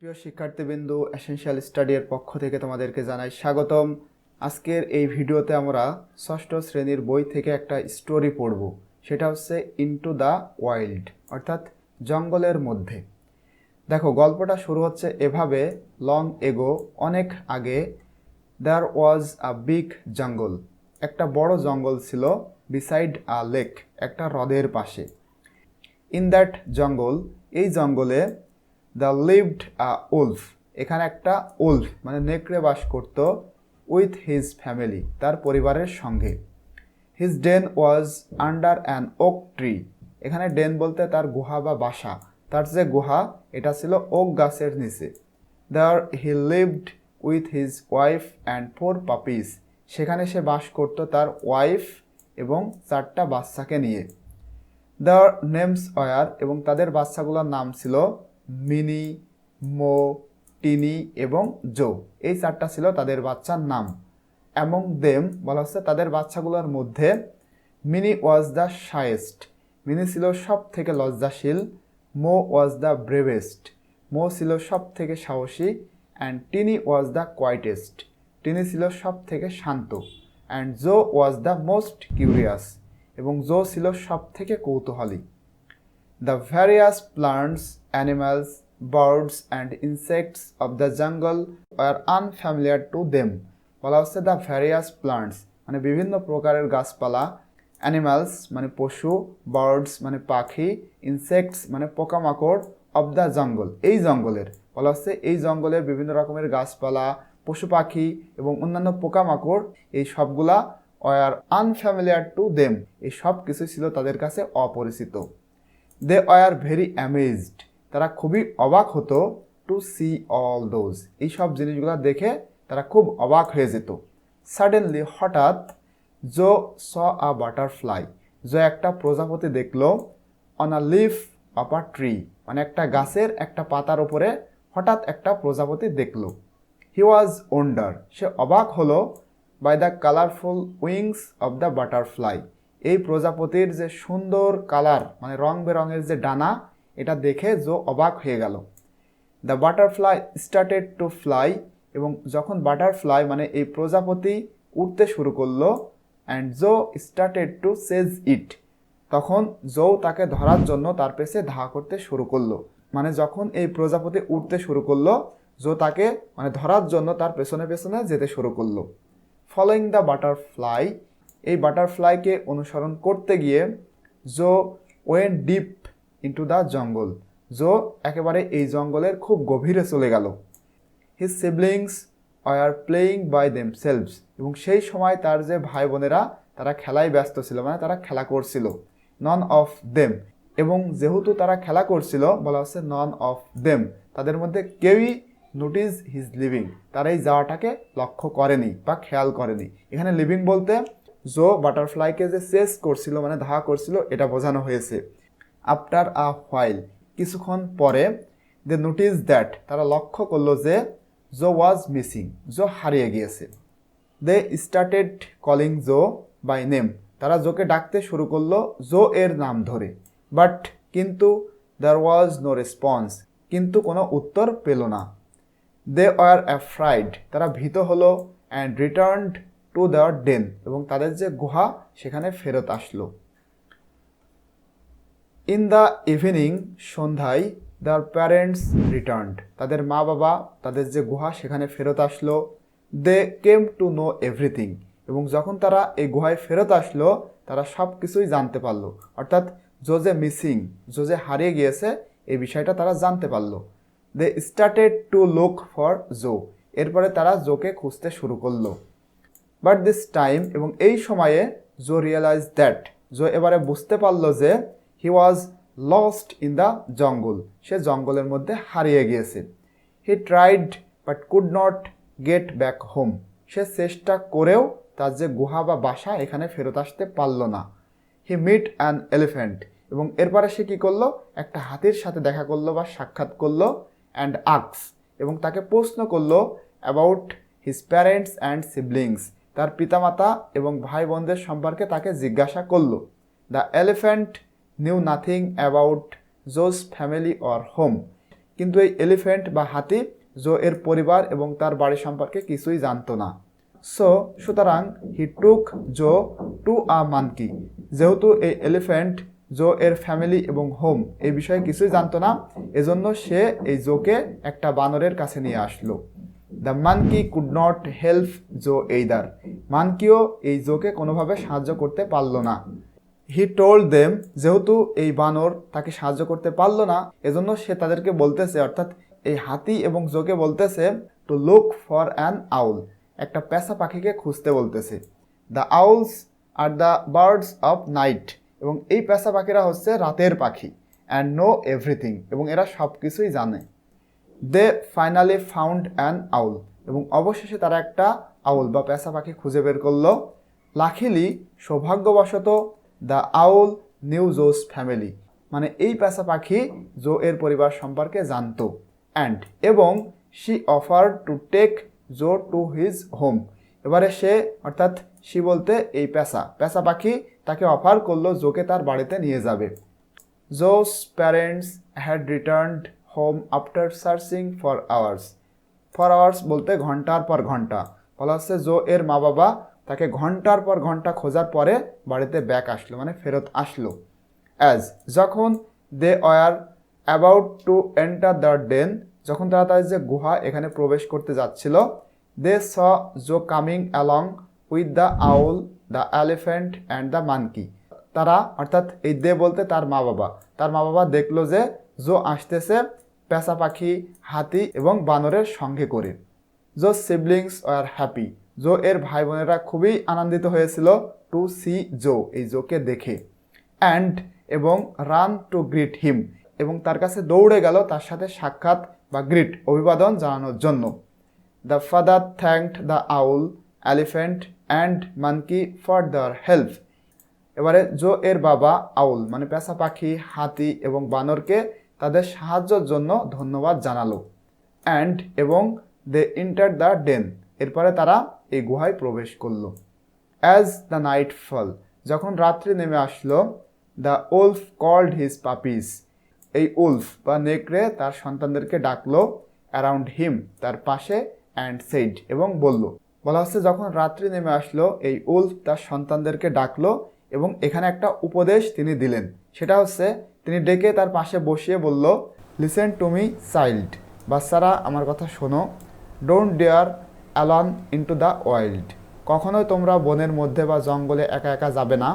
প্রিয় শিক্ষার্থীবৃন্দ, এসেনশিয়াল স্টাডির পক্ষ থেকে তোমাদেরকে জানাই স্বাগতম। আজকের এই ভিডিওতে আমরা ষষ্ঠ শ্রেণীর বই থেকে একটা স্টোরি পড়ব। সেটা হচ্ছে ইনটু দ্য ওয়াইল্ড, অর্থাৎ জঙ্গলের মধ্যে। দেখো, গল্পটা শুরু হচ্ছে এভাবে। লং এগো, অনেক আগে, দেয়ার ওয়াজ আ বিগ জঙ্গল, একটা বড় জঙ্গল ছিল। বিসাইড আ লেক, একটা হ্রদের পাশে। ইন দ্যাট জঙ্গল, এই জঙ্গলে, দ্য লিভড আ উলফ, এখানে একটা উলফ মানে নেকড়ে বাস করত। উইথ হিজ ফ্যামিলি, তার পরিবারের সঙ্গে। His den was under an oak tree, এখানে ডেন বলতে তার গুহা বা বাসা। তার যে গুহা, এটা ছিল ওক গাছের নিচে। There he lived with his wife and 4 puppies, সেখানে সে বাস করত তার ওয়াইফ এবং 4টা বাচ্চাকে নিয়ে। দেয়ার নেমস ওয়ার, এবং তাদের বাচ্চাগুলোর নাম ছিল মিনি, মো, টিনি এবং জো। এই 4টা ছিল তাদের বাচ্চার নাম। অ্যামং দেম বলা হচ্ছে তাদের বাচ্চাগুলোর মধ্যে, মিনি ওয়াজ দ্য শায়েস্ট, মিনি ছিল সব থেকে লজ্জাশীল। মো ওয়াজ দ্য ব্রেভেস্ট, মো ছিল সব থেকে সাহসী। অ্যান্ড টিনি ওয়াজ দ্য কোয়াইটেস্ট, টিনি ছিল সব থেকে শান্ত। And Joe was the most curious, এবং জো ছিল সব থেকে কৌতূহলী। The various plants, animals, birds and insects of the jungle were unfamiliar to them. বলা হচ্ছে দ্য ভ্যারিয়াস প্লান্টস মানে বিভিন্ন প্রকারের গাছপালা, অ্যানিমালস মানে পশু, বার্ডস মানে পাখি, ইনসেক্টস মানে পোকামাকড়, অব দ্য জঙ্গল এই জঙ্গলের। বলা হচ্ছে এই জঙ্গলের বিভিন্ন রকমের গাছপালা, পশু পাখি এবং অন্যান্য পোকামাকড়, এই সবগুলা ওয়ার আনফ্যামিলিয়ার টু দেম, এই সব কিছু ছিল তাদের কাছে অপরিচিত। দে ওয়ার ভেরি অ্যামেজড, তারা খুবই অবাক হতো। টু সি অল দোজ, এই সব জিনিসগুলো দেখে তারা খুব অবাক হয়ে যেত। সাডেনলি, হঠাৎ, জো স আ বাটারফ্লাই, জো একটা প্রজাপতি দেখলো। On a leaf of a tree, মানে একটা গাছের একটা পাতার উপরে হঠাৎ একটা প্রজাপতি দেখলো। হি ওয়াজ ওন্ডার, সে অবাক হলো। By the colourful wings of the butterfly, এই প্রজাপতির যে সুন্দর কালার মানে রং বেরঙের যে ডানা, এটা দেখে জো অবাক হয়ে গেল। The butterfly started to fly, এবং যখন বাটারফ্লাই মানে এই প্রজাপতি উঠতে শুরু করলো, অ্যান্ড জো স্টার্টেড টু সেজ ইট, তখন জো তাকে ধরার জন্য তার পেছে ধা করতে শুরু করলো। মানে যখন এই প্রজাপতি উঠতে শুরু করলো, জো তাকে মানে ধরার জন্য তার পেছনে পেছনে যেতে শুরু করলো। ফলোয়িং দ্য বাটারফ্লাই, এই বাটারফ্লাইকে অনুসরণ করতে গিয়ে, Joe went deep into the jungle, Joe একেবারে এই জঙ্গলের খুব গভীরে চলে গেল। His siblings are playing by themselves, এবং সেই সময় তার যে ভাই বোনেরা তারা খেলায় ব্যস্ত ছিল, মানে তারা খেলা করছিল। নন অফ দেম, এবং যেহেতু তারা খেলা করছিল, বলা হচ্ছে নন অফ দেম, তাদের মধ্যে কেউই নোটিস হিজ লিভিং, তারা এই যাওয়াটাকে লক্ষ্য করেনি বা খেয়াল করেনি। এখানে লিভিং বলতে জো বাটারফ্লাইকে যে চেস করছিল মানে ধা করছিল, এটা বোঝানো হয়েছে। আফটার আ হোয়াইল, কিছুক্ষণ পরে, দে নোটিস দ্যাট, তারা লক্ষ্য করলো যে জো ওয়াজ মিসিং, জো হারিয়ে গিয়েছে। They started calling Joe by name, তারা জোকে ডাকতে শুরু করলো জো এর নাম ধরে। বাট কিন্তু, দেয়ার ওয়াজ নো রেসপন্স, কিন্তু কোনো উত্তর পেল না। দে ওয়ার অ্যাফ্রাইড, তারা ভীত হলো। অ্যান্ড রিটার্নড টু দেয়ার ডেন, এবং তাদের যে গুহা সেখানে ফেরত আসলো। ইন দ্য ইভিনিং, সন্ধ্যায়, দেয়ার প্যারেন্টস রিটার্নড, তাদের মা বাবা তাদের যে গুহা সেখানে ফেরত আসলো। দে কেম টু নো এভরিথিং, এবং যখন তারা এই গুহায় ফেরত আসলো, তারা সব কিছুই জানতে পারলো। অর্থাৎ জো যে মিসিং, জো যে হারিয়ে গিয়েছে, এই বিষয়টা তারা জানতে পারলো। They started to look for Joe, এরপরে তারা জোকে খুঁজতে শুরু করলো। বাট দিস টাইম, এবং এই সময়ে, জো রিয়েলাইজ দ্যাট, জো এবারে বুঝতে পারলো যে he was lost in the jungle, সে জঙ্গলের মধ্যে হারিয়ে গিয়েছে। He tried but could not get back home, সে চেষ্টা করেও তার যে গুহা বা বাসা এখানে ফেরত আসতে পারল না। হি মিট অ্যান এলিফ্যান্ট, এবং এরপরে সে কী করলো, একটা হাতির সাথে দেখা করলো বা সাক্ষাৎ করলো। অ্যান্ড আক্স, এবং তাকে প্রশ্ন করলো about his parents and siblings, তার পিতামাতা এবং ভাই বোনদের সম্পর্কে তাকে জিজ্ঞাসা করলো। The elephant new nothing about জোস ফ্যামিলি অর হোম, কিন্তু এই এলিফ্যান্ট বা হাতি জো এর পরিবার এবং তার বাড়ি সম্পর্কে কিছুই জানতো না। সুতরাং হি টুক জো টু আ মানকি। যেহেতু এই এলিফ্যান্ট জো এর ফ্যামিলি এবং হোম এই বিষয়ে কিছুই জানতো না, এজন্য সে এই জোকে একটা বানরের কাছে নিয়ে আসলো। The monkey could not help Joe either. মানকিও এই জোকে কোনোভাবে সাহায্য করতে পারলো না। হি টোল্ড দেম, যেহেতু এই বানর তাকে সাহায্য করতে পারলো না, এজন্য সে তাদেরকে বলতেছে, অর্থাৎ এই হাতি এবং জোকে বলতেছে to look for an owl, একটা পেঁচা পাখিকে খুঁজতে বলতেছে। The owls are the birds of night, এবং এই পেঁচা পাখিরা হচ্ছে রাতের পাখি। অ্যান্ড নো এভরিথিং, এবং এরা সব কিছুই জানে। দে ফাইনালি ফাউন্ড অ্যান আউল, এবং অবশেষে তারা একটা আউল বা পেঁচা পাখি খুঁজে বের করলো। লাকিলি, সৌভাগ্যবশত, দ্য আউল নিউ জোস ফ্যামিলি, মানে এই পেঁচা পাখি জো এর পরিবার সম্পর্কে জানতো। অ্যান্ড, এবং she offer to take Joe to his home. এবারে সে, অর্থাৎ শি বলতে এই পেঁচা পাখি তাকে অফার করলো জোকে তার বাড়িতে নিয়ে যাবে। জোস parents had returned home after searching for hours. For hours বলতে ঘন্টার পর ঘন্টা, বলা হচ্ছে জো এর মা বাবা তাকে ঘন্টার পর ঘন্টা খোঁজার পরে বাড়িতে ব্যাক আসলো, মানে ফেরত আসলো। অ্যাজ, যখন they were about to enter the den, যখন তারা তাদের যে গুহা এখানে প্রবেশ করতে যাচ্ছিল, they saw Joe coming along with the owl, the elephant and the monkey. তারা, অর্থাৎ এই দে বলতে তার মা বাবা দেখলো যে জো আসতেছে পেঁচা পাখি, হাতি এবং বানরের সঙ্গে করে। জো সিবলিংস ওয়ার হ্যাপি, জো এর ভাই বোনেরা খুবই আনন্দিত হয়েছিল টু সি জো, এই জোকে দেখে। অ্যান্ড, এবং রান টু গ্রিট হিম, এবং তার কাছে দৌড়ে গেল তার সাথে সাক্ষাৎ বা গ্রিট, অভিবাদন জানানোর জন্য। The father thanked the owl, elephant and monkey for their help. এবারে জো এর বাবা আউল মানে পেঁচা পাখি, হাতি এবং বানরকে তাদের সাহায্যের জন্য ধন্যবাদ জানালো। অ্যান্ড, এবং দে এন্টার দ্য ডেন, এরপরে তারা এই গুহায় প্রবেশ করলো। অ্যাজ দ্য নাইট ফল, যখন রাত্রি নেমে আসলো, the wolf called his puppies, এই উলফ বা নেকড়ে তার সন্তানদেরকে ডাকলো। অ্যারাউন্ড হিম, তার পাশে। অ্যান্ড সেইড, এবং বলা হচ্ছে যখন রাত্রি নেমে আসলো এই উলফ তার সন্তানদেরকে ডাকলো এবং এখানে একটা উপদেশ তিনি দিলেন। সেটা হচ্ছে তিনি ডেকে তার পাশে বসিয়ে বলল, লিসেন টু মি চাইল্ড, বাচ্চারা আমার কথা শোনো। Don't dare alone into the wild, কখনোই তোমরা বনের মধ্যে বা জঙ্গলে একা একা যাবে না।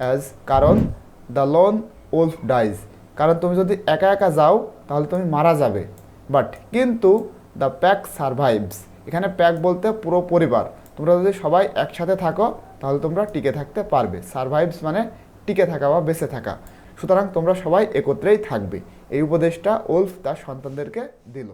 অ্যাজ, কারণ দ্য লোন উলফ ডাইজ, কারণ তুমি যদি একা একা যাও তাহলে তুমি মারা যাবে। বাট, কিন্তু দ্য প্যাক সারভাইভস, এখানে প্যাক বলতে পুরো পরিবার, তোমরা যদি সবাই একসাথে থাকো তাহলে তোমরা টিকে থাকতে পারবে। সারভাইভস মানে টিকে থাকা বা বেঁচে থাকা। সুতরাং তোমরা সবাই একত্রেই থাকবে। এই উপদেশটা উলফ তার সন্তানদেরকে দিল।